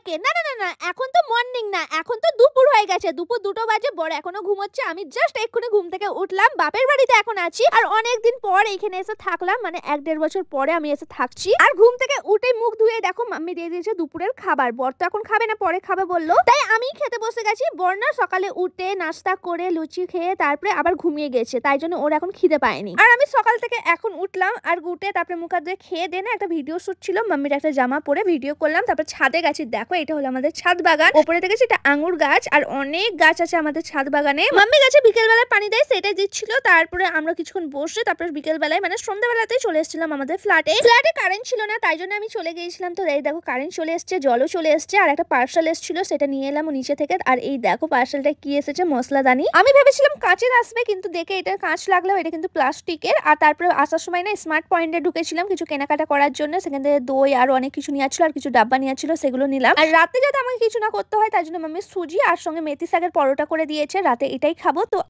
কে? না না না না, এখন তো মর্নিং না, এখন তো দুপুর হয়ে গেছে, দুপুর 2টো বাজে, বড় এখনো ঘুমোচ্ছে। আমি জাস্ট এক্ষুনি ঘুম থেকে উঠলাম, বাপের বাড়িতে এখন আছি, আর অনেকদিন পর এখানে এসে থাকলাম, মানে 1-1.5 বছর পরে আমি এসে থাকছি। আর ঘুম থেকে উঠে মুখ ধুয়ে দেখো মাম্মি দিয়ে দিয়েছে দুপুরের খাবার। বর তো এখন খাবে না, পরে খাবে বললো, তাই আমি খেতে বসে গেছি। বর না সকালে উঠে নাস্তা করে লুচি খেয়ে তারপরে আবার ঘুমিয়ে গেছে, তাই জন্য ওর এখন খিদে পায়নি। আর আমি সকাল থেকে এখন উঠলাম, আর উঠে তারপরে মুখ হাত ধুয়ে খেয়ে দিয়ে না একটা ভিডিও শুট ছিল, মাম্মির একটা জামা পরে ভিডিও করলাম। তারপর ছাদে গেছি, দেখো এটা হলো আমাদের ছাদ বাগান। উপরে দেখেছি এটা আঙ্গুর গাছ, আর অনেক গাছ আছে আমাদের ছাদ বাগানে। মাম্মি গাছে বিকেল বেলায় পানি দেয়, সেটাই দিচ্ছিল। তারপরে আমরা কিছুক্ষণ বসে তারপরে বিকেল বেলায় মানে সন্ধ্যাবেলাতেই চলে এসেছিলাম আমাদের ফ্ল্যাটে। কারেন্ট ছিল না, তাই জন্য আমি চলে গিয়েছিলাম। তো এই দেখো কারেন্ট চলে এসছে, জলও চলে এসছে, আর একটা পার্সেল এসেছিল, সেটা নিয়ে এলাম নিচে থেকে। আর এই দেখো পার্সেলটা কি এসেছে, মশলাদানি। আমি ভেবেছিলাম কাঁচের আসবে, কিন্তু দেখে এটা কাঁচ লাগলো, এটা কিন্তু প্লাস্টিকের। আর তারপরে আসার সময় না স্মার্ট পয়েন্টে ঢুকেছিলাম কিছু কেনাকাটা করার জন্য, সেখান থেকে দই আর অনেক কিছু নিয়ে আসছিল, আর কিছু ডাব্বা নিয়ে আসছিল, সেগুলো নিলাম। আর রাতে যাতে আমাকে কিছু না করতে হয় তাই জন্য মাম্মি সুজি আর সঙ্গে মেথি শাকের পরোটা করে দিয়েছে, রাতে এটাই খাবো। তো